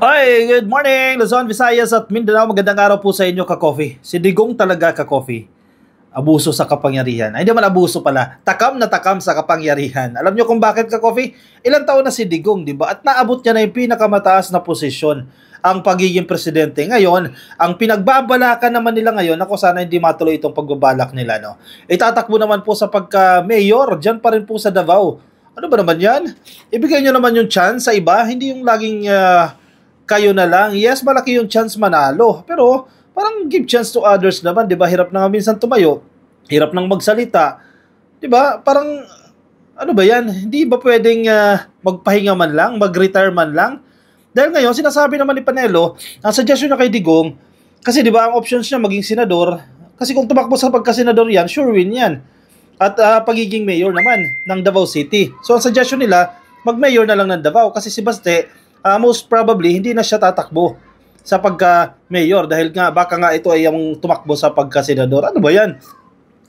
Hi, good morning Luzon, Visayas at Mindanao. Magandang araw po sa inyo, ka-coffee. Si Digong talaga, ka-coffee. Abuso sa kapangyarihan. Ay, hindi man abuso pala. Takam na takam sa kapangyarihan. Alam nyo kung bakit, ka-coffee? Ilang taon na si Digong, di ba? At naabot niya na yung pinakamataas na posisyon, ang pagiging presidente. Ngayon, ang pinagbabalakan naman nila ngayon, ako sana hindi matuloy itong pagbabalak nila, no? Itatakbo naman po sa pagka-mayor, dyan pa rin po sa Davao. Ano ba naman yan? Ibigay nyo naman yung chance sa iba, hindi yung laging kayo na lang. Yes, malaki yung chance manalo. Pero parang give chance to others naman, 'di ba? Hirap na nga minsan tumayo, hirap nang magsalita. 'Di ba? Parang ano ba 'yan? Hindi ba pwedeng magpahinga man lang, mag-retire man lang? Dahil ngayon sinasabi naman ni Panelo, ang suggestion niya kay Digong, kasi 'di ba ang options niya maging senador, kasi kung tumakbo sa pagka-senador 'yan, sure win 'yan. At pagiging mayor naman ng Davao City. So ang suggestion nila, mag-mayor na lang ng Davao kasi si Baste most probably hindi na siya tatakbo sa pagka-mayor dahil nga baka nga ito ay yung tumakbo sa pagka-senador. Ano ba 'yan?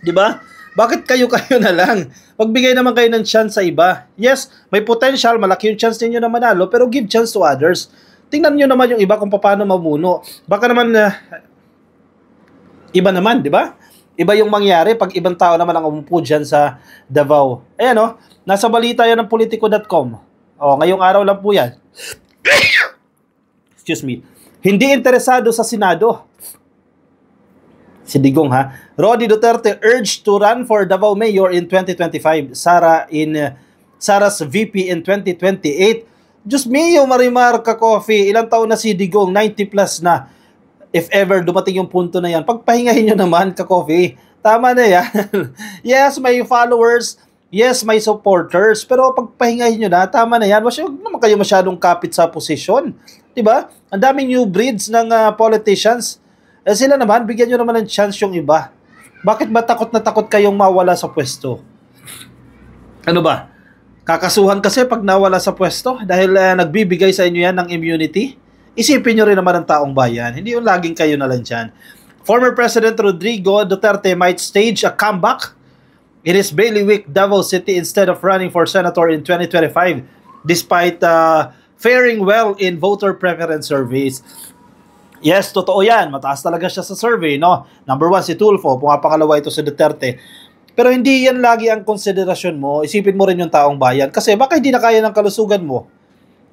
'Di ba? Bakit kayo-kayo na lang? Magbigay naman kayo ng chance sa iba. Yes, may potential, malaki yung chance niyo na manalo, pero give chance to others. Tingnan niyo naman yung iba kung paano mamuno. Baka naman iba naman, 'di ba? Iba yung mangyari pag ibang tao naman ang umupo dyan sa Davao. Ayan o, nasa balita yan ng politico.com. O, ngayong araw lang po yan. Excuse me. Hindi interesado sa Senado. Si Digong ha. Rody Duterte urged to run for Davao Mayor in 2025. Sara's VP in 2028. Diyos mio, Marimar, ka-coffee. Ilang taon na si Digong? 90 plus na. If ever dumating yung punto na yan, pagpahingahin nyo naman, ka-coffee. Tama na yan. Yes, may followers. Yes, may supporters. Pero pagpahingahin nyo na, tama na yan. Huwag naman kayo masyadong kapit sa posisyon. Diba? Ang daming new breeds ng politicians. Sila naman, bigyan nyo naman ng chance yung iba. Bakit ba takot na takot kayong mawala sa pwesto? Ano ba? Kakasuhan kasi pag nawala sa pwesto dahil nagbibigay sa inyo yan ng immunity? Isipin nyo rin naman ang taong bayan. Hindi yung laging kayo na lang dyan. Former President Rodrigo Duterte might stage a comeback in his bailiwick Davao City instead of running for senator in 2025 despite faring well in voter preference surveys. Yes, totoo yan. Mataas talaga siya sa survey, no? Number 1 si Tulfo, pangalawa ito si Duterte. Pero hindi yan lagi ang konsiderasyon mo. Isipin mo rin yung taong bayan. Kasi baka hindi na kaya ng kalusugan mo.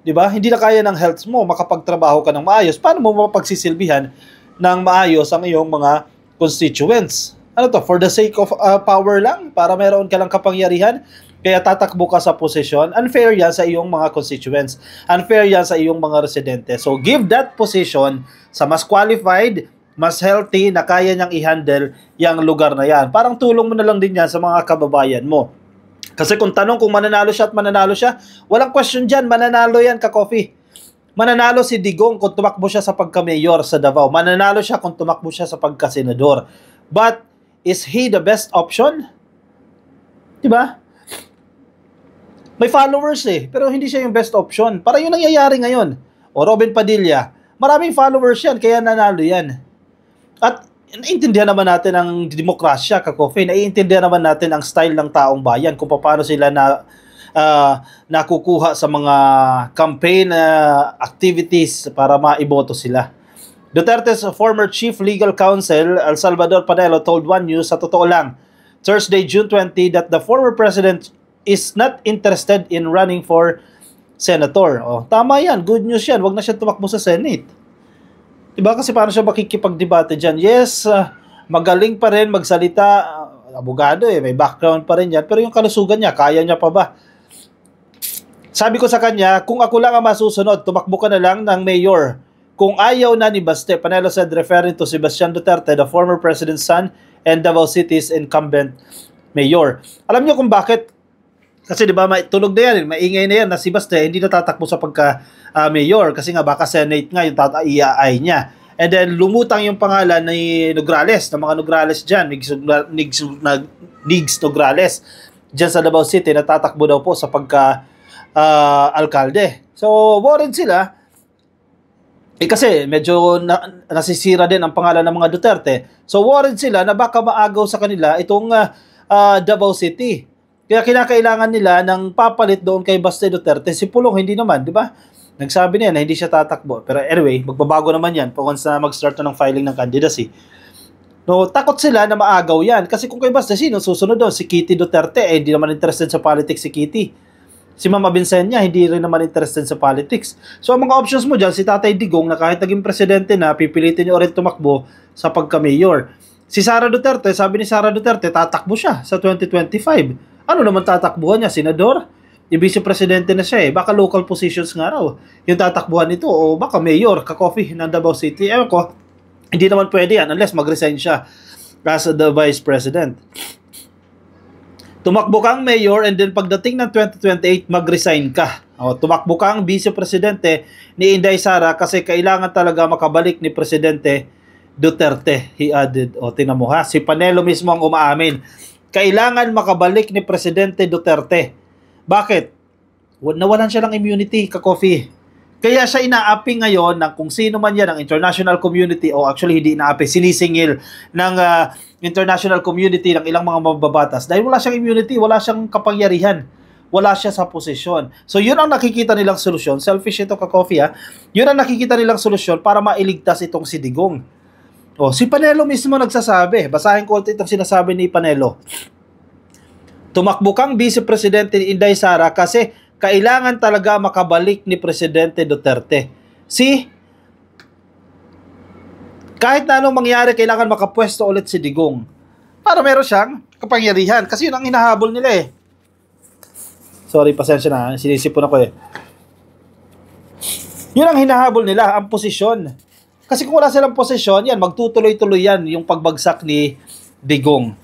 'Di ba? Hindi na kaya ng health mo, makapagtrabaho ka ng maayos. Paano mo mapagsisilbihan ng maayos ang iyong mga constituents? Ano to? For the sake of power lang? Para meron ka lang kapangyarihan? Kaya tatakbo ka sa posisyon? Unfair yan sa iyong mga constituents. Unfair yan sa iyong mga residente. So give that position sa mas qualified, mas healthy, na kaya niyang i-handle yung lugar na yan. Parang tulong mo na lang din yan sa mga kababayan mo. Kasi kung tanong kung mananalo siya at mananalo siya, walang question dyan, mananalo yan, ka-coffee. Mananalo si Digong kung tumakbo siya sa pagka-mayor sa Davao. Mananalo siya kung tumakbo siya sa pagka-senador. But, is he the best option? Diba? May followers pero hindi siya yung best option. Para yung nangyayari ngayon. O Robin Padilla, maraming followers yan, kaya nanalo yan. At naiintindihan naman natin ang demokrasya, ka-coffee. Naiintindihan naman natin ang style ng taong bayan, kung paano sila nakukuha sa mga campaign activities para maiboto sila. Duterte's former chief legal counsel, Salvador Panelo, told One News sa totoo lang, Thursday, June 20, that the former president is not interested in running for senator. Oh, tama yan, good news yan. Wag na siya tumakbo sa Senate. Diba? Kasi paano siya makikipagdebate dyan? Yes, magaling pa rin magsalita, abogado may background pa rin yan, pero yung kalusugan niya, kaya niya pa ba? Sabi ko sa kanya, kung ako lang ang masusunod, tumakbo ka na lang ng mayor. Kung ayaw na ni Baste, Panelo said, referring to Sebastian Duterte, the former president's son and Davao City's incumbent mayor. Alam niyo kung bakit? Kasi di ba tunog na yan, maingay na yan na si Baste hindi natatakbo sa pagka-mayor kasi nga baka Senate nga yung iai niya. And then lumutang yung pangalan ni Nograles, ng mga Nograles dyan, Nigs Nograles dyan sa Davao City, natatakbo daw po sa pagka-alkalde. So worried sila, kasi medyo nasisira din ang pangalan ng mga Duterte. So worried sila na baka maagaw sa kanila itong Davao City. Kaya kinakailangan nila ng papalit doon kay Baste Duterte. Si Pulong hindi naman, di ba? Nagsabi niya na hindi siya tatakbo. Pero anyway, magbabago naman yan once na mag-start na ng filing ng candidacy. No, takot sila na maagaw yan. Kasi kung kayo basta sino, susunod doon, si Kitty Duterte, hindi naman interested sa politics si Kitty. Si Mama Vincenia, hindi rin naman interested sa politics. So, ang mga options mo dyan, si Tatay Digong, na kahit naging presidente na, pipilitin niyo rin tumakbo sa pagka-mayor. Si Sara Duterte, sabi ni Sara Duterte, tatakbo siya sa 2025. Ano naman tatakbuhan niya? Senador? Yung vice-presidente na siya eh. Baka local positions nga raw yung tatakbuhan nito. O baka mayor, ka-coffee ng Davao City. Ewan ko, hindi naman pwede yan unless mag-resign siya as the vice president. Tumakbo kang mayor and then pagdating ng 2028, mag-resign ka. O, tumakbo kang vice-presidente ni Inday Sara kasi kailangan talaga makabalik ni Presidente Duterte, he added. O, tinan mo ha, si Panelo mismo ang umaamin. Kailangan makabalik ni Presidente Duterte. Bakit? Nawalan siya ng immunity, ka-coffee. Kaya siya inaapi ngayon ng kung sino man yan ng international community, o actually hindi inaapi, sinisingil ng international community ng ilang mga mababatas. Dahil wala siyang immunity, wala siyang kapangyarihan, wala siya sa posisyon. So yun ang nakikita nilang solusyon. Selfish ito, ka-coffee ha. Yun ang nakikita nilang solusyon para mailigtas itong si Digong. O, si Panelo mismo nagsasabi. Basahin ko itong sinasabi ni Panelo. Tumakbo kang vice-presidente ni Inday Sara kasi kailangan talaga makabalik ni Presidente Duterte. Kahit na anong mangyari, kailangan makapwesto ulit si Digong. Para meron siyang kapangyarihan. Kasi yun ang hinahabol nila eh. Sorry, pasensya na. Sinisipon ako eh. Yun ang hinahabol nila, ang posisyon. Kasi kung wala silang posisyon, yan, magtutuloy-tuloy yan yung pagbagsak ni Digong.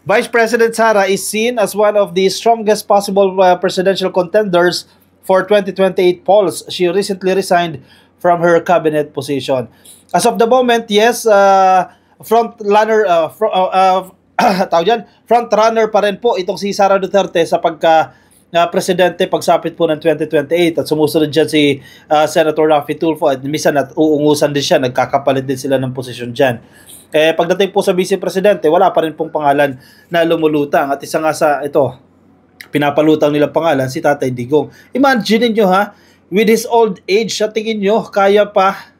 Vice President Sara is seen as one of the strongest possible presidential contenders for 2028 polls. She recently resigned from her cabinet position. As of the moment, yes, front runner pa rin po itong si Sara Duterte sa presidente pagsapit po ng 2028 at sumusunod dyan si Senator Raffy Tulfo at minsan at uungusan din siya, nagkakapalit din sila ng posisyon dyan. Pagdating po sa vice-presidente, wala pa rin pong pangalan na lumulutang. At isa nga sa ito, pinapalutang nila pangalan, si Tatay Digong. Imagine nyo ha, with his old age, sa tingin nyo, kaya pa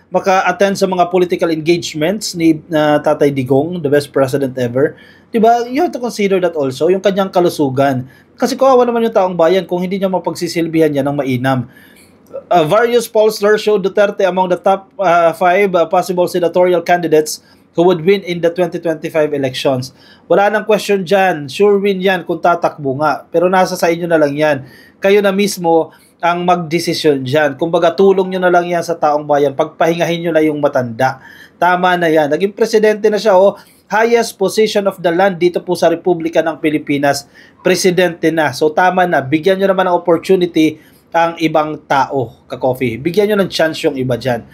maka-attend sa mga political engagements ni Tatay Digong, the best president ever. Diba? You have to consider that also, yung kanyang kalusugan. Kasi kawawa naman yung taong bayan kung hindi niya mapagsisilbihan niya ng mainam. Various pollsters showed Duterte among the top 5 possible senatorial candidates who would win in the 2025 elections. Wala nang question dyan. Sure win yan kung tatakbo nga. Pero nasa sa inyo na lang yan. Kayo na mismo ang magdesisyon dyan. Kumbaga, tulong nyo na lang yan sa taong bayan. Pagpahingahin nyo na yung matanda. Tama na yan. Naging presidente na siya, highest position of the land dito po sa Republika ng Pilipinas. Presidente na. So, tama na. Bigyan nyo naman ng opportunity ang ibang tao, ka-coffee. Bigyan nyo ng chance yung iba dyan.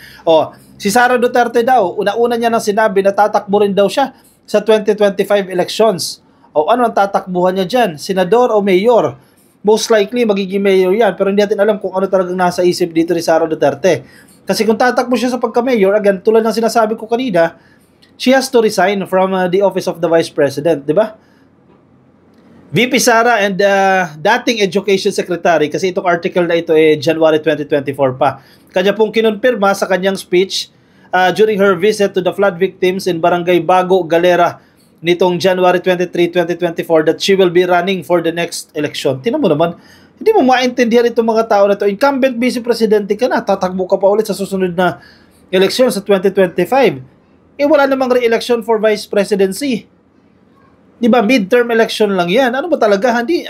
Si Sara Duterte daw, una-una niya nang sinabi na tatakbo rin daw siya sa 2025 elections. Ano ang tatakbuhan niya dyan? Senador o mayor? Most likely, magiging mayor yan. Pero hindi natin alam kung ano talagang nasa isip dito ni Sara Duterte. Kasi kung tatakbo siya sa pagka-mayor, again, tulad ng sinasabi ko kanina, she has to resign from the office of the vice president, di ba? VP Sara and dating Education Secretary, kasi itong article na ito January 2024 pa. Kanya pong kinonfirma sa kanyang speech during her visit to the flood victims in Barangay Bago, Galera nitong January 23, 2024 that she will be running for the next election. Tingnan mo naman, hindi mo maintindihan itong mga tao na ito. Incumbent vice presidente ka na, tatakbo ka pa ulit sa susunod na election sa 2025. Wala namang re-election for vice presidency. Di ba, midterm election lang yan. Ano ba talaga? Hindi,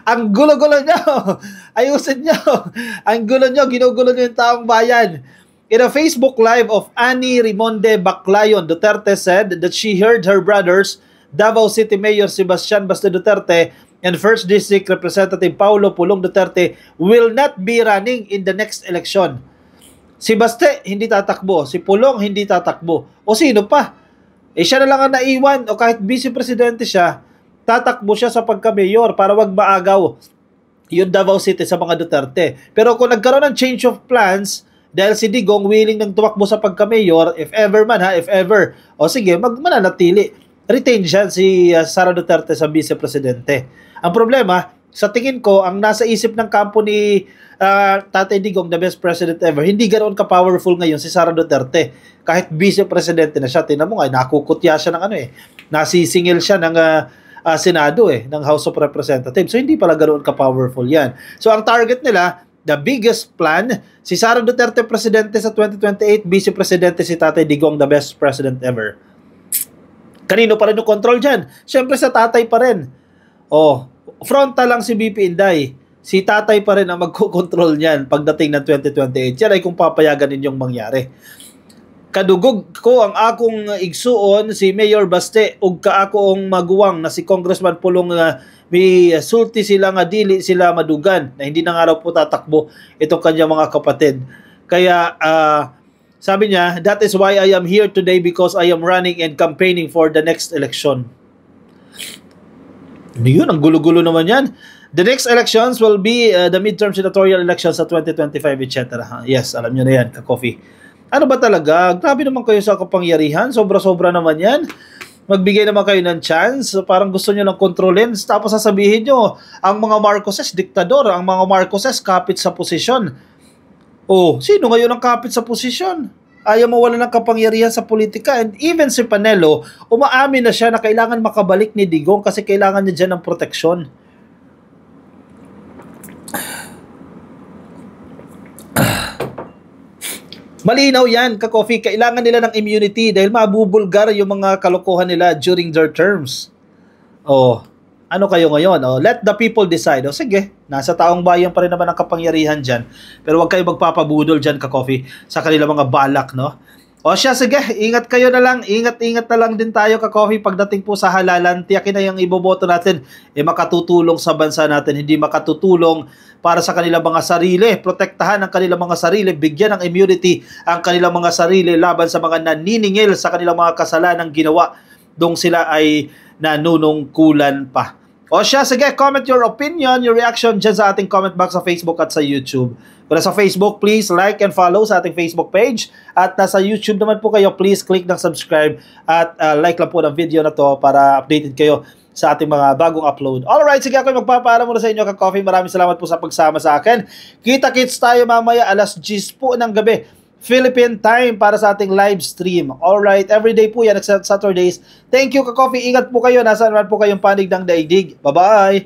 ang gulo-gulo nyo. Ayusin nyo. Ang gulo nyo, ginugulo nyo yung taong bayan. In a Facebook Live of Annie Rimonde Baclayon, Duterte said that she heard her brothers, Davao City Mayor Sebastian Baste Duterte and 1st District Representative Paulo Pulong Duterte will not be running in the next election. Si Baste, hindi tatakbo. Si Pulong, hindi tatakbo. O sino pa? Siya na lang ang naiwan o kahit vice-presidente siya, tatakbo siya sa pagka-mayor para wag maagaw yung Davao City sa mga Duterte. Pero kung nagkaroon ng change of plans, dahil si Digong willing nang tumakbo sa pagka-mayor, if ever, o sige, mananatili. Retain siya si Sara Duterte sa vice-presidente. Ang problema, sa tingin ko, ang nasa isip ng kampo ni Tatay Digong, the best president ever, hindi ganoon ka-powerful ngayon si Sara Duterte. Kahit vice-presidente na siya, tingnan mo nga, nakukutya siya ng nasisingil siya ng Senado ng House of Representatives. So hindi pala ganoon ka-powerful yan. So ang target nila, the biggest plan, si Sara Duterte presidente sa 2028, vice-presidente si Tatay Digong, the best president ever. Kanino pa rin yung control dyan? Siyempre sa tatay pa rin. Frontal lang si BP Inday. Si tatay pa rin ang magkocontrol niyan pagdating ng 2028. Yan ay kung papayagan ninyong mangyari. Kadugog ko ang akong igsuon si Mayor Baste ug kaakong maguwang na si Congressman Pulong may sulti sila nga dili sila madugan na hindi na nga raw po tatakbo itong kanyang mga kapatid. Kaya sabi niya, that is why I am here today because I am running and campaigning for the next election. Yun, ang gulo-gulo naman yan. The next elections will be the midterm senatorial elections sa 2025, etc. Yes, alam nyo na yan, ka-coffee. Ano ba talaga? Grabe naman kayo sa kapangyarihan. Sobra-sobra naman yan. Magbigay naman kayo ng chance. Parang gusto nyo lang kontrolin. Tapos sasabihin nyo, ang mga Marcoses, diktador. Ang mga Marcoses, kapit sa posisyon. Sino ngayon ang kapit sa posisyon? Ayaw mawala ng kapangyarihan sa politika. And even si Panelo, umaamin na siya na kailangan makabalik ni Digong kasi kailangan niya dyan ng proteksyon. Malinaw yan, ka-coffee. Kailangan nila ng immunity dahil mabubulgar yung mga kalokohan nila during their terms. Ano kayo ngayon? Let the people decide. Sige, nasa taong bayan pa rin naman ang kapangyarihan dyan. Pero huwag kayo magpapabudol dyan, ka-coffee, sa kanila mga balak, no? Sige, ingat kayo na lang. Ingat-ingat na lang din tayo, ka-coffee, pagdating po sa halalan. Tiyakin na yung iboboto natin, makatutulong sa bansa natin, hindi makatutulong para sa kanilang mga sarili. Protektahan ang kanilang mga sarili, bigyan ng immunity ang kanilang mga sarili laban sa mga naniningil sa kanilang mga kasalanang ginawa dong sila ay nanunungkulan pa. Sige, comment your opinion, your reaction dyan sa ating comment box sa Facebook at sa YouTube. Kung nasa Facebook, please like and follow sa ating Facebook page. At nasa YouTube naman po kayo, please click ng subscribe at like lang po ng video na to para updated kayo sa ating mga bagong upload. Alright, sige, ako magpapaalam muna sa inyo, ka-coffee. Maraming salamat po sa pagsama sa akin. Kita-kits tayo mamaya alas 10 po ng gabi, Philippine time, para sa ating live stream. Alright, everyday po yan except Saturdays. Thank you, ka-coffee. Ingat po kayo. Nasaan man po kayong panig ng daigdig. Bye-bye!